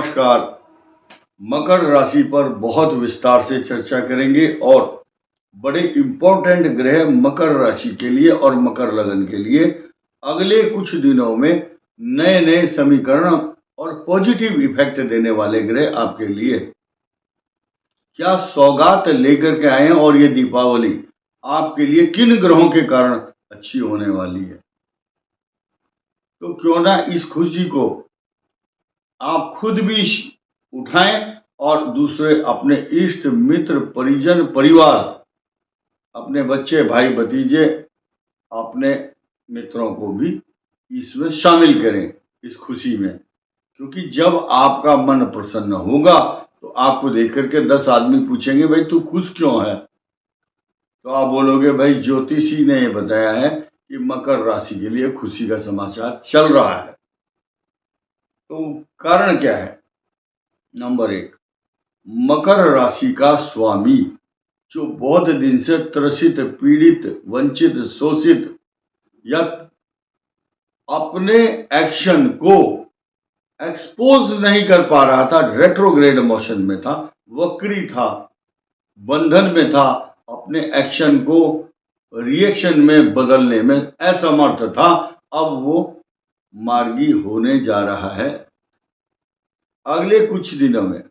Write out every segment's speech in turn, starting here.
नमस्कार। मकर राशि पर बहुत विस्तार से चर्चा करेंगे और बड़े इंपॉर्टेंट ग्रह मकर राशि के लिए और मकर लगन के लिए अगले कुछ दिनों में नए नए समीकरण और पॉजिटिव इफेक्ट देने वाले ग्रह आपके लिए क्या सौगात लेकर के आए हैं और ये दीपावली आपके लिए किन ग्रहों के कारण अच्छी होने वाली है। तो क्यों ना इस खुशी को आप खुद भी उठाएं और दूसरे अपने इष्ट मित्र परिजन परिवार, अपने बच्चे भाई भतीजे, अपने मित्रों को भी इसमें शामिल करें इस खुशी में। क्योंकि जब आपका मन प्रसन्न होगा तो आपको देख करके 10 आदमी पूछेंगे भाई तू खुश क्यों है, तो आप बोलोगे भाई ज्योतिषी ने बताया है कि मकर राशि के लिए खुशी का समाचार चल रहा है। तो कारण क्या है? नंबर 1, मकर राशि का स्वामी जो बहुत दिन से त्रसित, पीड़ित, वंचित, शोषित या अपने एक्शन को एक्सपोज नहीं कर पा रहा था, रेट्रोग्रेड मोशन में था, वक्री था, बंधन में था, अपने एक्शन को रिएक्शन में बदलने में असमर्थ था, अब वो मार्गी होने जा रहा है। अगले कुछ दिनों में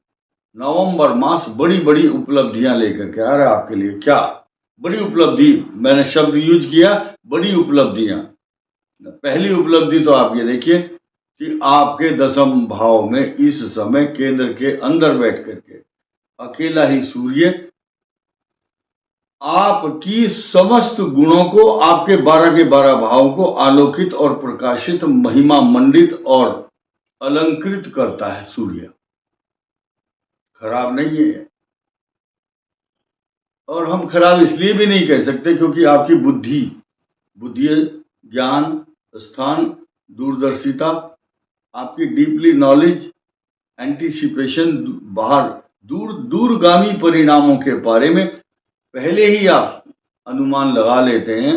नवंबर मास बड़ी बड़ी उपलब्धियां लेकर के आ रहा है आपके लिए। क्या बड़ी उपलब्धि? मैंने शब्द यूज किया, बड़ी उपलब्धियां। पहली उपलब्धि तो आप ये देखिए कि आपके 10वें भाव में इस समय केंद्र के अंदर बैठ करके अकेला ही सूर्य आपकी समस्त गुणों को, आपके 12 के 12 भावों को आलोकित और प्रकाशित, महिमा मंडित और अलंकृत करता है। सूर्य खराब नहीं है, और हम खराब इसलिए भी नहीं कह सकते क्योंकि आपकी बुद्धि, ज्ञान, स्थान, दूरदर्शिता, आपकी डीपली नॉलेज, एंटीसिपेशन, बाहर दूरगामी परिणामों के बारे में पहले ही आप अनुमान लगा लेते हैं।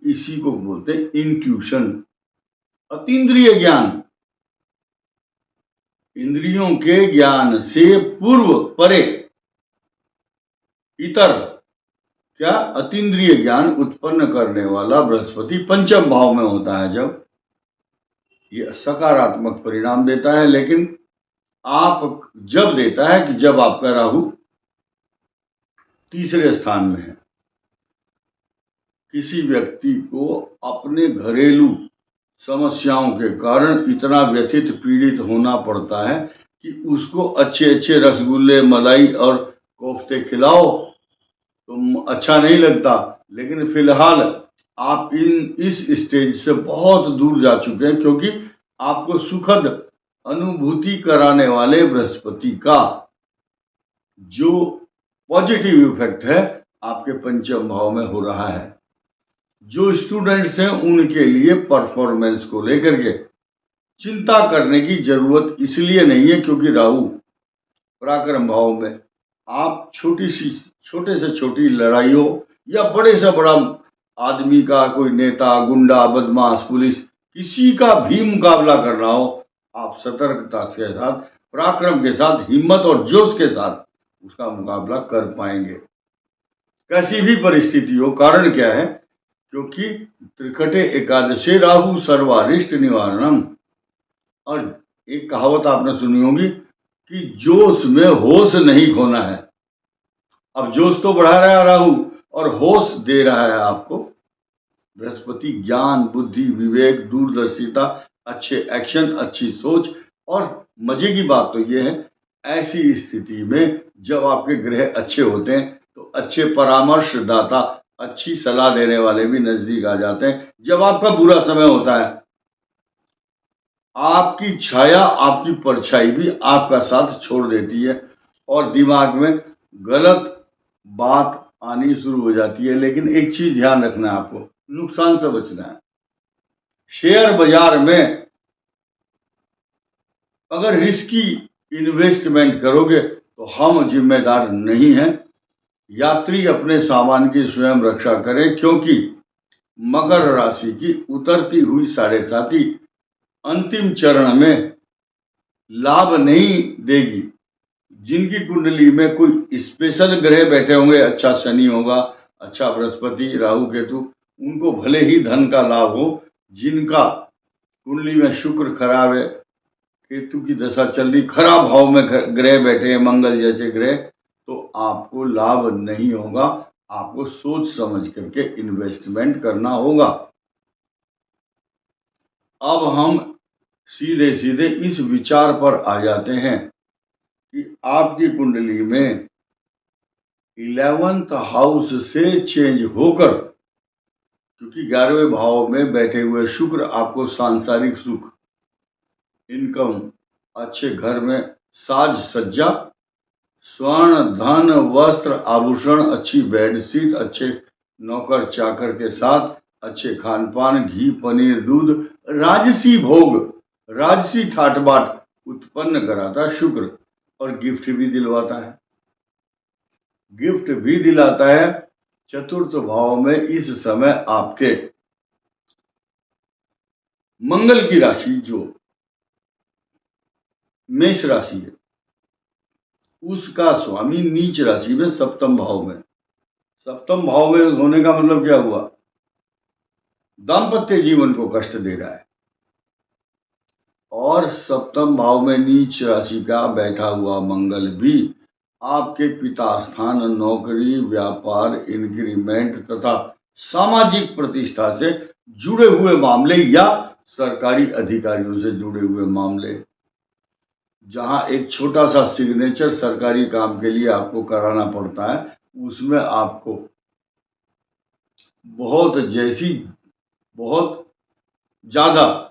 इसी को बोलते हैं इंट्यूशन, अतीन्द्रिय ज्ञान। इंद्रियों के ज्ञान से पूर्व, परे, इतर, क्या अतीन्द्रिय ज्ञान उत्पन्न करने वाला बृहस्पति 5वें भाव में होता है। जब ये सकारात्मक परिणाम देता है, लेकिन आप जब देता है कि जब आपका राहु 3रे स्थान में है। किसी व्यक्ति को अपने घरेलू समस्याओं के कारण इतना व्यथित, पीड़ित होना पड़ता है कि उसको अच्छे अच्छे रसगुल्ले, मलाई और कोफ्ते खिलाओ तो अच्छा नहीं लगता। लेकिन फिलहाल आप इस स्टेज से बहुत दूर जा चुके हैं, क्योंकि आपको सुखद अनुभूति कराने वाले बृहस्पति का जो पॉजिटिव इफेक्ट है आपके 5वें भाव में हो रहा है। जो स्टूडेंट्स हैं उनके लिए परफॉर्मेंस को लेकर के चिंता करने की जरूरत इसलिए नहीं है क्योंकि राहु पराक्रम भाव में। आप छोटे से छोटी लड़ाइयों या बड़े से बड़ा आदमी का, कोई नेता, गुंडा, बदमाश, पुलिस, किसी का भी मुकाबला करना हो, आप सतर्कता के साथ, पराक्रम के साथ, हिम्मत और जोश के साथ उसका मुकाबला कर पाएंगे, कैसी भी परिस्थिति हो। कारण क्या है? क्योंकि त्रिकटे एकादशे राहु सर्वारिष्ट निवारणम। और एक कहावत आपने सुनी होगी कि जोश में होश नहीं खोना है। अब जोश तो बढ़ा रहा है राहु और होश दे रहा है आपको बृहस्पति। ज्ञान, बुद्धि, विवेक, दूरदर्शिता, अच्छे एक्शन, अच्छी सोच। और मजे की बात तो यह है, ऐसी स्थिति में जब आपके ग्रह अच्छे होते हैं तो अच्छे परामर्शदाता, अच्छी सलाह देने वाले भी नजदीक आ जाते हैं। जब आपका बुरा समय होता है, आपकी छाया, आपकी परछाई भी आपका साथ छोड़ देती है और दिमाग में गलत बात आनी शुरू हो जाती है। लेकिन एक चीज ध्यान रखना है, आपको नुकसान से बचना है। शेयर बाजार में अगर रिस्की इन्वेस्टमेंट करोगे तो हम जिम्मेदार नहीं हैं। यात्री अपने सामान की स्वयं रक्षा करें, क्योंकि मकर राशि की उतरती हुई 7.5 अंतिम चरण में लाभ नहीं देगी। जिनकी कुंडली में कोई स्पेशल ग्रह बैठे होंगे, अच्छा शनि होगा, अच्छा बृहस्पति, राहु, केतु, उनको भले ही धन का लाभ हो। जिनका कुंडली में शुक्र खराब है, केतु की दशा चल रही, खराब भाव में ग्रह बैठे हैं, मंगल जैसे ग्रह, तो आपको लाभ नहीं होगा। आपको सोच समझ करके इन्वेस्टमेंट करना होगा। अब हम सीधे सीधे इस विचार पर आ जाते हैं कि आपकी कुंडली में 11th हाउस से चेंज होकर, क्योंकि 11वें भाव में बैठे हुए शुक्र आपको सांसारिक सुख, इनकम, अच्छे घर में साज सज्जा, स्वर्ण, धन, वस्त्र, आभूषण, अच्छी बेडशीट, अच्छे नौकर चाकर के साथ अच्छे खान पान, घी, पनीर, दूध, राजसी भोग, राजसी ठाट बाट उत्पन्न कराता है शुक्र। और गिफ्ट भी दिलवाता है, गिफ्ट भी दिलाता है। चतुर्थ भाव में इस समय आपके मंगल की राशि जो मेष राशि है, उसका स्वामी नीच राशि में सप्तम भाव में। सप्तम भाव में होने का मतलब क्या हुआ? दाम्पत्य जीवन को कष्ट दे रहा है। और सप्तम भाव में नीच राशि का बैठा हुआ मंगल भी आपके पिता स्थान, नौकरी, व्यापार, इंक्रीमेंट तथा सामाजिक प्रतिष्ठा से जुड़े हुए मामले या सरकारी अधिकारियों से जुड़े हुए मामले, जहां एक छोटा सा सिग्नेचर सरकारी काम के लिए आपको कराना पड़ता है, उसमें आपको बहुत ज्यादा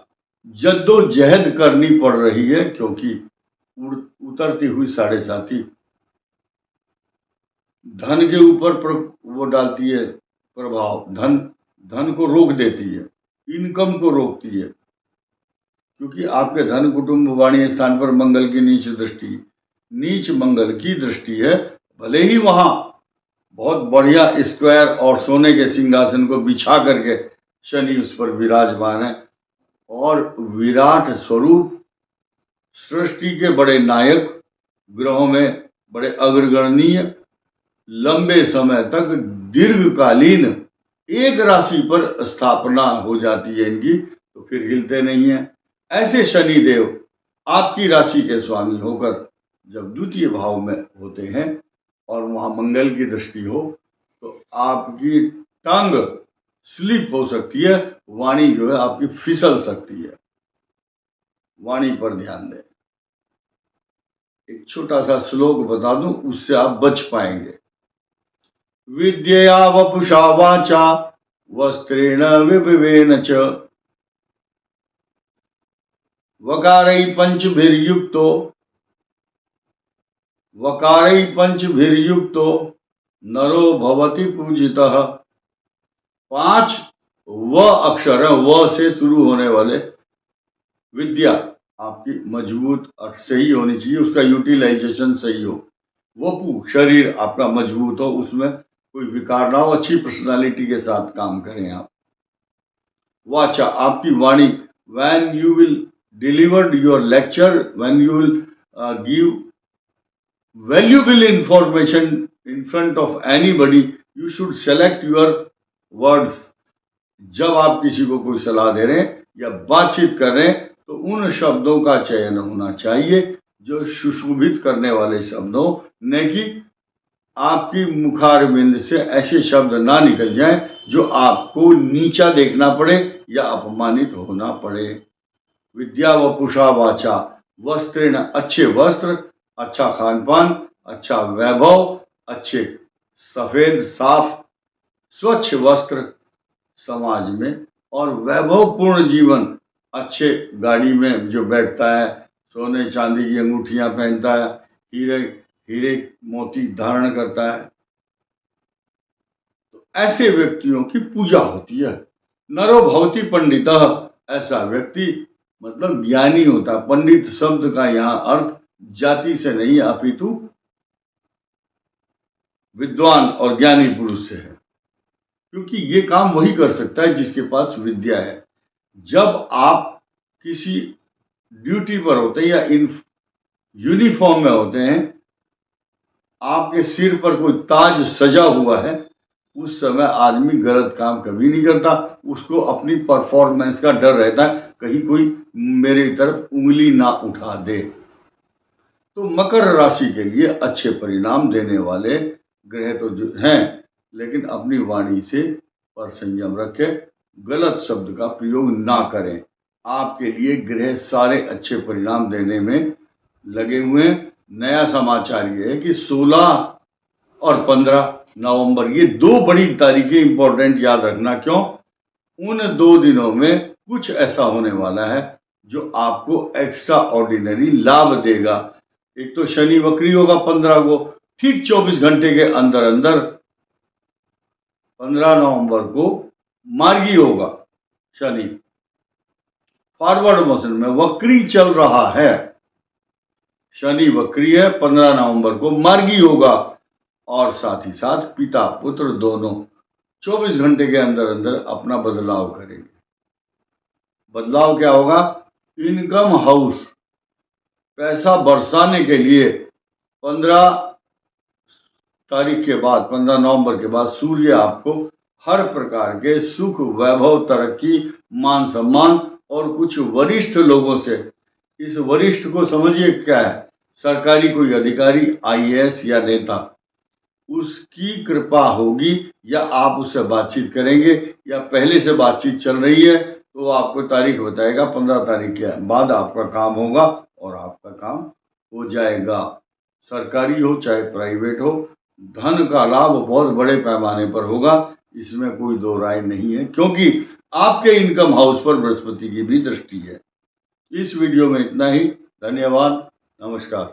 जद्दोजहद करनी पड़ रही है, क्योंकि उतरती हुई 7.5 धन के ऊपर वो डालती है प्रभाव, धन को रोक देती है, इनकम को रोकती है, क्योंकि आपके धन, कुटुंब, वाणी स्थान पर मंगल की नीच मंगल की दृष्टि है। भले ही वहां बहुत बढ़िया स्क्वायर और सोने के सिंहासन को बिछा करके शनि उस पर विराजमान है, और विराट स्वरूप सृष्टि के बड़े नायक ग्रहों में बड़े अग्रगणनीय, लंबे समय तक दीर्घकालीन एक राशि पर स्थापना हो जाती है इनकी, तो फिर हिलते नहीं है। ऐसे शनिदेव आपकी राशि के स्वामी होकर जब द्वितीय भाव में होते हैं और वहां मंगल की दृष्टि हो, तो आपकी टंग स्लिप हो सकती है, वाणी जो है आपकी फिसल सकती है। वाणी पर ध्यान दें। एक छोटा सा श्लोक बता दूं, उससे आप बच पाएंगे। विद्यया वपुषा वाचा वस्त्रेण विभवेन च वकारै पंचभिर्युक्तो नरो भवति पूजितः। 5 व अक्षर, व से शुरू होने वाले। विद्या आपकी मजबूत और सही होनी चाहिए, उसका यूटिलाइजेशन सही हो। वपु शरीर आपका मजबूत हो, उसमें कोई विकार ना हो, अच्छी पर्सनालिटी के साथ काम करें आप। वाचा आपकी वाणी, when you will deliver your lecture, when you will give valuable information in front of anybody, you should select your words। जब आप किसी को कोई सलाह दे रहे हैं या बातचीत कर रहे हैं, तो उन शब्दों का चयन होना चाहिए जो सुशोभित करने वाले शब्द हो, न कि आपकी मुखारबिंद से ऐसे शब्द ना निकल जाएं जो आपको नीचा देखना पड़े या अपमानित होना पड़े। विद्या वपुषा वाचा वस्त्रेण, अच्छे वस्त्र, अच्छा खान पान, अच्छा वैभव, अच्छे सफेद साफ स्वच्छ वस्त्र समाज में, और वैभवपूर्ण जीवन, अच्छे गाड़ी में जो बैठता है, सोने चांदी की अंगूठियां पहनता है, हीरे मोती धारण करता है, तो ऐसे व्यक्तियों की पूजा होती है। नरो भवति पंडितः, ऐसा व्यक्ति मतलब ज्ञानी होता है। पंडित शब्द का यहाँ अर्थ जाति से नहीं अपितु विद्वान और ज्ञानी पुरुष से है, क्योंकि ये काम वही कर सकता है जिसके पास विद्या है। जब आप किसी ड्यूटी पर होते हैं या यूनिफॉर्म में होते हैं, आपके सिर पर कोई ताज सजा हुआ है, उस समय आदमी गलत काम कभी नहीं करता। उसको अपनी परफॉर्मेंस का डर रहता है, कहीं कोई मेरी तरफ उंगली ना उठा दे। तो मकर राशि के लिए अच्छे परिणाम देने वाले ग्रह तो जो हैं, लेकिन अपनी वाणी से पर संयम रखें, गलत शब्द का प्रयोग ना करें। आपके लिए ग्रह सारे अच्छे परिणाम देने में लगे हुए हैं। नया समाचार ये है कि 16 और 15 नवंबर ये 2 बड़ी तारीखें इंपॉर्टेंट याद रखना। क्यों? उन 2 दिनों में कुछ ऐसा होने वाला है जो आपको एक्स्ट्रा ऑर्डिनरी लाभ देगा। एक तो शनि वक्री होगा 15 को, ठीक 24 घंटे के अंदर अंदर 15 नवंबर को मार्गी होगा शनि, फॉरवर्ड मोशन में वक्री चल रहा है। शनि वक्री है, 15 नवंबर को मार्गी होगा, और साथ ही साथ पिता पुत्र दोनों 24 घंटे के अंदर अंदर अपना बदलाव करेंगे। बदलाव क्या होगा? इनकम हाउस पैसा बरसाने के लिए 15 तारीख के बाद, 15 नवंबर के बाद सूर्य आपको हर प्रकार के सुख, वैभव, तरक्की, मान सम्मान और कुछ वरिष्ठ लोगों से, इस वरिष्ठ को समझिए क्या है, सरकारी कोई अधिकारी, आईएएस या नेता, उसकी कृपा होगी, या आप उससे बातचीत करेंगे, या पहले से बातचीत चल रही है तो आपको तारीख बताएगा, 15 तारीख के बाद आपका काम होगा और आपका काम हो जाएगा। सरकारी हो चाहे प्राइवेट हो, धन का लाभ बहुत बड़े पैमाने पर होगा, इसमें कोई दो राय नहीं है, क्योंकि आपके इनकम हाउस पर बृहस्पति की भी दृष्टि है। इस वीडियो में इतना ही। धन्यवाद। नमस्कार।